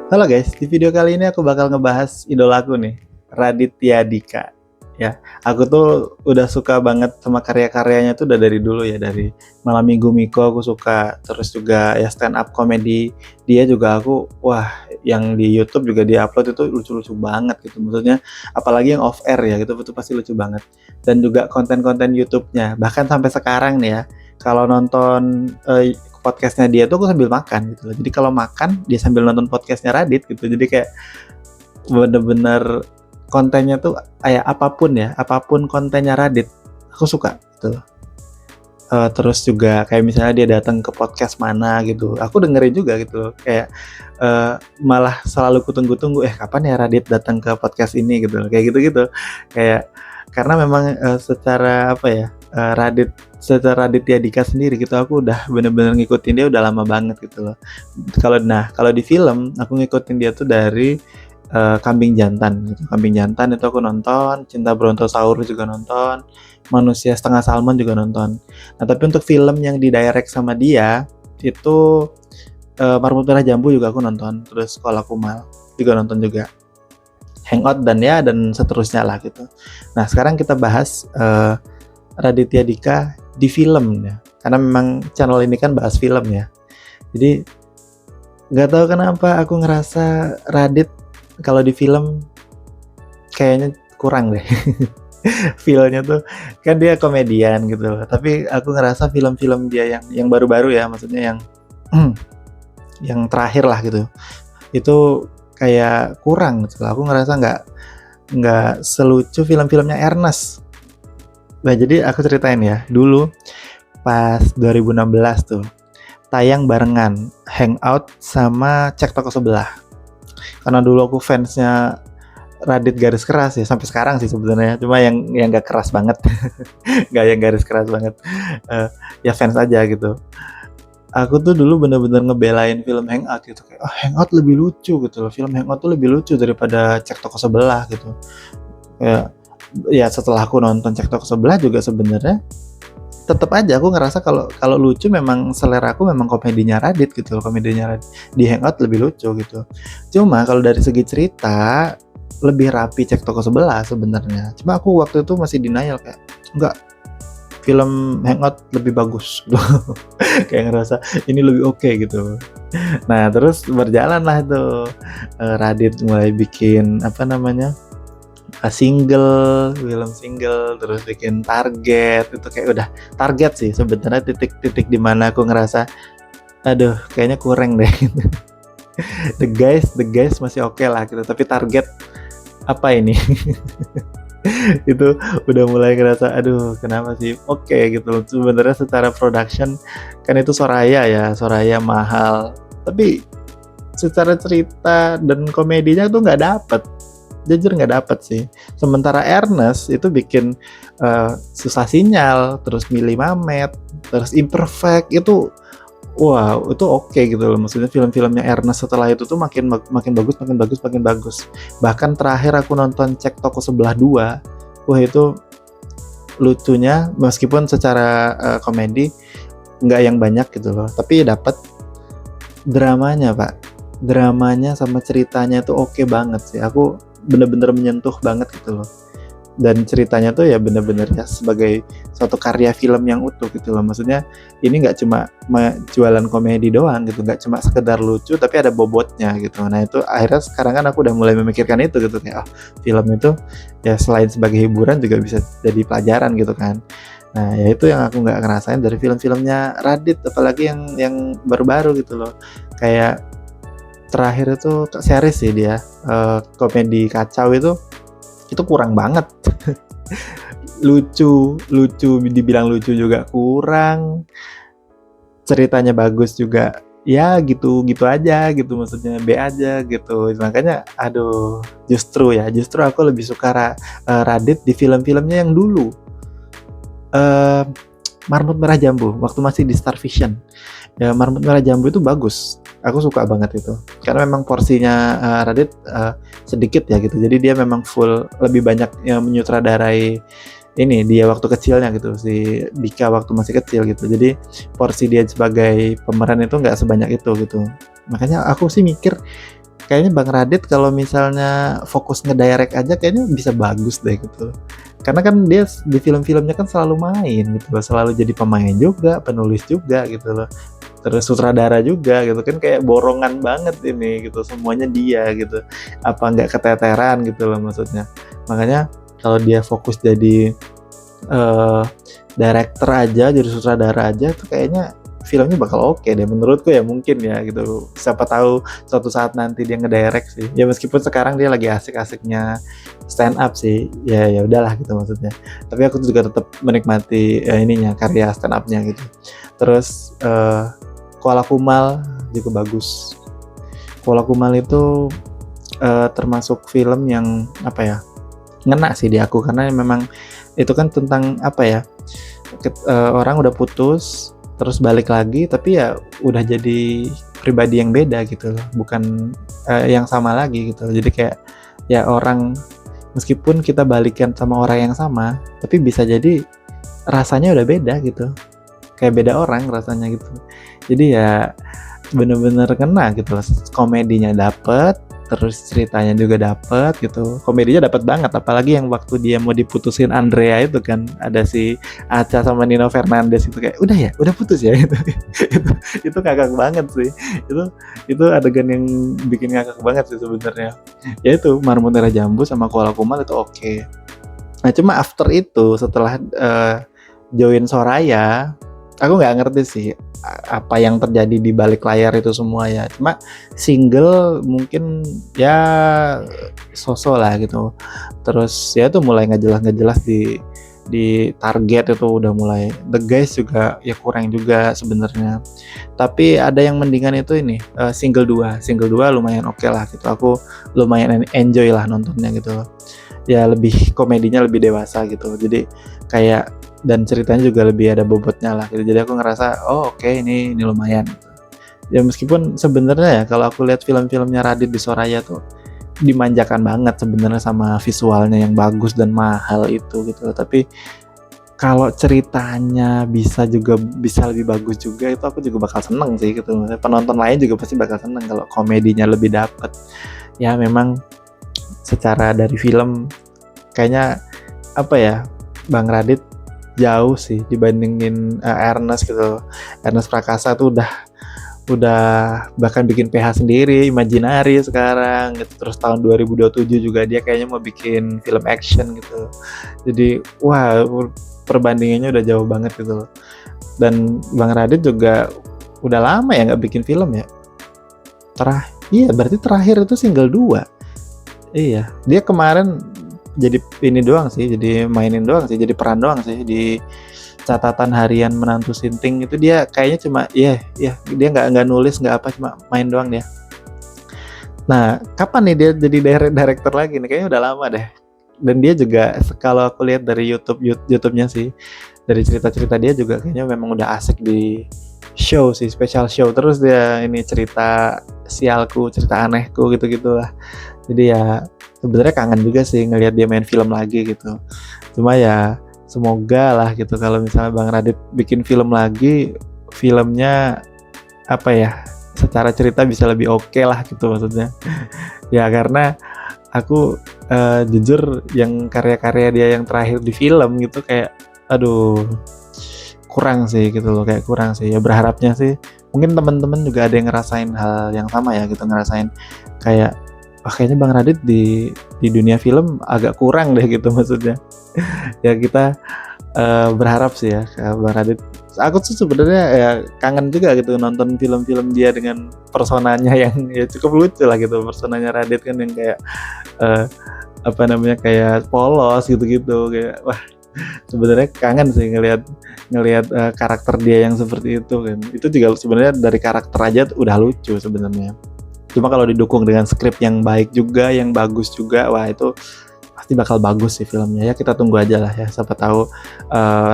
Halo guys, di video kali ini aku bakal ngebahas idolaku nih, Raditya Dika. Ya, aku tuh udah suka banget sama karya-karyanya tuh udah dari dulu ya, dari Malam Minggu Miko aku suka, terus juga ya stand up comedy dia juga aku, wah yang di YouTube juga dia upload itu lucu-lucu banget gitu. Maksudnya apalagi yang off air ya gitu, itu pasti lucu banget. Dan juga konten-konten YouTube-nya, bahkan sampai sekarang nih ya, kalau nonton podcastnya dia tuh aku sambil makan gitu loh. Jadi kalau makan dia sambil nonton podcastnya Radit gitu. Jadi kayak bener-bener kontennya tuh kayak apapun kontennya Radit aku suka gitu loh. Terus juga kayak misalnya dia datang ke podcast mana gitu, aku dengerin juga gitu loh. Kayak malah selalu kutunggu-tunggu kapan ya Radit datang ke podcast ini gitu loh. Kayak gitu-gitu. Kayak karena memang secara apa ya, Radit secara Raditya Dika sendiri gitu aku udah bener-bener ngikutin dia udah lama banget gitu loh. Kalau di film aku ngikutin dia tuh dari Kambing Jantan gitu. Kambing Jantan itu aku nonton, Cinta Brontosaurus juga nonton, Manusia Setengah Salmon juga nonton. Nah, tapi untuk film yang didirect sama dia itu Marmut Merah Jambu juga aku nonton, terus Sekolah Kumal juga nonton juga. Hangout dan seterusnya lah gitu. Nah, sekarang kita bahas Raditya Dika di film ya. Karena memang channel ini kan bahas film ya. Jadi nggak tahu kenapa aku ngerasa Radit kalau di film kayaknya kurang deh. Feel-nya tuh kan dia komedian gitu loh. Tapi aku ngerasa film-film dia yang baru-baru ya, maksudnya yang yang terakhir lah gitu. Itu kayak kurang gitu loh. Aku ngerasa nggak selucu film-filmnya Ernest. Nah, jadi aku ceritain ya. Dulu pas 2016 tuh tayang barengan Hangout sama Cek Toko Sebelah. Karena dulu aku fansnya Radit garis keras ya, sampai sekarang sih sebenarnya, cuma yang gak keras banget. Gak yang garis keras banget. Ya fans aja gitu. Aku tuh dulu bener-bener ngebelain film Hangout gitu, kayak Hangout lebih lucu gitu loh, film Hangout tuh lebih lucu daripada Cek Toko Sebelah gitu. Ya, ya setelah aku nonton Cek Toko Sebelah juga sebenarnya tetap aja aku ngerasa kalau kalau lucu memang selera aku memang komedinya Radit gitu loh, komedinya Radit di Hangout lebih lucu gitu. Cuma kalau dari segi cerita lebih rapi Cek Toko Sebelah sebenarnya. Cuma aku waktu itu masih denial kayak enggak, film Hangout lebih bagus gitu. Kayak ngerasa ini lebih oke gitu. Nah, terus berjalan lah tuh Radit mulai bikin apa namanya? Film single, terus bikin Target, itu kayak udah Target sih sebenarnya titik-titik di mana aku ngerasa aduh kayaknya kurang deh. The guys masih oke lah gitu, tapi Target apa ini? Itu udah mulai ngerasa aduh kenapa sih oke gitu loh. Sebenarnya secara production kan itu Soraya mahal, tapi secara cerita dan komedinya tuh nggak dapet, jujur nggak dapet sih. Sementara Ernest itu bikin susah sinyal, terus Mili Mamet, terus Imperfect itu wah itu oke gitu loh. Maksudnya film-filmnya Ernest setelah itu tuh makin bagus. Bahkan terakhir aku nonton Cek Toko Sebelah 2, wah itu lucunya meskipun secara komedi nggak yang banyak gitu loh, tapi dapat dramanya pak, dramanya sama ceritanya tuh oke banget sih. Aku bener-bener menyentuh banget gitu loh, dan ceritanya tuh ya bener-bener ya sebagai suatu karya film yang utuh gitu loh. Maksudnya ini nggak cuma jualan komedi doang gitu, nggak cuma sekedar lucu tapi ada bobotnya gitu. Nah itu akhirnya sekarang kan aku udah mulai memikirkan itu gitu, kayak film itu ya selain sebagai hiburan juga bisa jadi pelajaran gitu kan. Nah ya itu yang aku nggak ngerasain dari film-filmnya Radit, apalagi yang baru-baru gitu loh. Kayak terakhir itu series sih dia, komedi kacau itu kurang banget. lucu dibilang lucu juga kurang, ceritanya bagus juga ya gitu aja gitu, maksudnya B aja gitu. Makanya aduh, justru aku lebih suka Radit di film-filmnya yang dulu, Marmut Merah Jambu waktu masih di Star Vision ya. Marmut Merah Jambu itu bagus, aku suka banget itu karena memang porsinya Radit sedikit ya gitu, jadi dia memang full lebih banyak yang menyutradarai ini dia waktu kecilnya gitu, si Dika waktu masih kecil gitu, jadi porsi dia sebagai pemeran itu nggak sebanyak itu gitu. Makanya aku sih mikir kayaknya Bang Radit kalau misalnya fokus ngedirect aja kayaknya bisa bagus deh gitu. Karena kan dia di film-filmnya kan selalu main gitu loh, selalu jadi pemain juga, penulis juga gitu loh. Terus sutradara juga gitu kan, kayak borongan banget ini gitu, semuanya dia gitu. Apa nggak keteteran gitu loh maksudnya. Makanya kalau dia fokus jadi eh director aja, jadi sutradara aja tuh kayaknya filmnya bakal oke deh menurutku ya, mungkin ya gitu. Siapa tahu suatu saat nanti dia ngedirect sih. Ya meskipun sekarang dia lagi asik-asiknya stand up sih. Ya ya udahlah gitu maksudnya. Tapi aku juga tetap menikmati ininya, karya stand up-nya gitu. Terus Koala Kumal juga bagus. Koala Kumal itu termasuk film yang apa ya? Ngena sih di aku, karena memang itu kan tentang apa ya? Orang udah putus terus balik lagi, tapi ya udah jadi pribadi yang beda gitu loh, bukan yang sama lagi gitu. Jadi kayak ya orang, meskipun kita balikan sama orang yang sama, tapi bisa jadi rasanya udah beda gitu, kayak beda orang rasanya gitu. Jadi ya bener-bener kena gitu loh, komedinya dapet, terus ceritanya juga dapet gitu, komedinya dapet banget, apalagi yang waktu dia mau diputusin Andrea itu kan, ada si Acha sama Nino Fernandez itu kayak udah putus ya itu itu ngakak banget sih, itu itu adegan yang bikin ngakak banget sih sebenarnya. Ya itu Marmut Merah Jambu sama Koala Kumal itu oke. Nah cuma after itu setelah join Soraya, aku nggak ngerti sih apa yang terjadi di balik layar itu semua ya. Cuma single mungkin ya sosok lah gitu. Terus ya tuh mulai nggak jelas di target itu udah mulai. The Guys juga ya kurang juga sebenarnya. Tapi ada yang mendingan itu ini single 2. Single 2 lumayan oke lah gitu. Aku lumayan enjoy lah nontonnya gitu. Ya lebih komedinya lebih dewasa gitu. Jadi kayak, dan ceritanya juga lebih ada bobotnya lah gitu. Jadi aku ngerasa oke, ini lumayan gitu. Ya meskipun sebenarnya ya kalau aku lihat film-filmnya Radit di Soraya tuh dimanjakan banget sebenarnya sama visualnya yang bagus dan mahal itu gitu. Tapi kalau ceritanya bisa lebih bagus juga, itu aku juga bakal seneng sih gitu. Penonton lain juga pasti bakal seneng kalau komedinya lebih dapet. Ya memang secara dari film kayaknya apa ya, Bang Radit jauh sih dibandingin Ernest gitu. Ernest Prakasa tuh udah bahkan bikin PH sendiri, Imaginary sekarang gitu. Terus tahun 2027 juga dia kayaknya mau bikin film action gitu. Jadi wah, perbandingannya udah jauh banget gitu loh. Dan Bang Radit juga udah lama ya nggak bikin film ya. Iya berarti terakhir itu single 2. Iya, dia kemarin jadi ini doang sih, jadi mainin doang sih, jadi peran doang sih di catatan harian menantu Sinting itu. Dia kayaknya cuma dia nggak nulis nggak apa, cuma main doang dia. Nah kapan nih dia jadi director lagi nih, kayaknya udah lama deh. Dan dia juga kalau aku lihat dari YouTube-nya sih, dari cerita-cerita dia juga kayaknya memang udah asik di show sih, special show. Terus dia ini cerita sialku, cerita anehku gitu-gitulah. Jadi ya sebenarnya kangen juga sih ngelihat dia main film lagi gitu. Cuma ya semoga lah gitu kalau misalnya Bang Radit bikin film lagi, filmnya apa ya, secara cerita bisa lebih oke lah gitu maksudnya. Ya karena aku jujur yang karya-karya dia yang terakhir di film gitu kayak aduh kurang sih gitu loh, kayak kurang sih. Ya berharapnya sih mungkin teman-teman juga ada yang ngerasain hal yang sama ya gitu, ngerasain kayak kayaknya Bang Radit di dunia film agak kurang deh gitu maksudnya. Ya kita berharap sih ya Bang Radit. Aku tuh sebenarnya ya kangen juga gitu nonton film-film dia dengan personanya yang ya cukup lucu lah gitu. Personanya Radit kan yang kayak apa namanya, kayak polos gitu-gitu, kayak wah sebenarnya kangen sih ngelihat karakter dia yang seperti itu kan. Itu juga sebenarnya dari karakter aja udah lucu sebenarnya. Cuma kalau didukung dengan skrip yang baik juga, yang bagus juga, wah itu pasti bakal bagus sih filmnya. Ya kita tunggu aja lah ya. Siapa tahu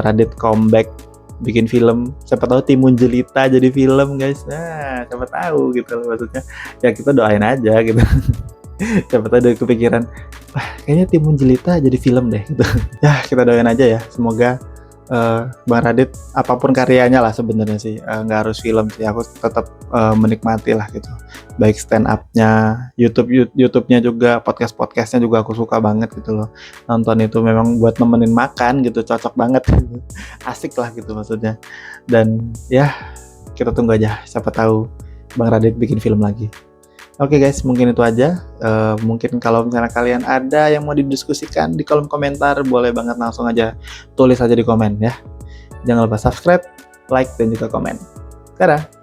Radit comeback bikin film. Siapa tahu Timun Jelita jadi film guys. Nah siapa tahu gitu loh maksudnya. Ya kita doain aja gitu. Siapa tahu dari kepikiran, wah kayaknya Timun Jelita jadi film deh gitu. Ya kita doain aja ya. Semoga Bang Radit apapun karyanya lah sebenarnya sih, nggak harus film sih, aku tetap menikmati lah gitu. Baik stand up-nya, YouTube-nya juga, podcast-podcastnya juga aku suka banget gitu loh. Nonton itu memang buat nemenin makan gitu, cocok banget. Asik lah gitu maksudnya. Dan ya kita tunggu aja, siapa tahu Bang Radit bikin film lagi. Oke guys, mungkin itu aja. Mungkin kalau misalnya kalian ada yang mau didiskusikan di kolom komentar, boleh banget langsung aja tulis aja di komen ya. Jangan lupa subscribe, like, dan juga komen. Dadah!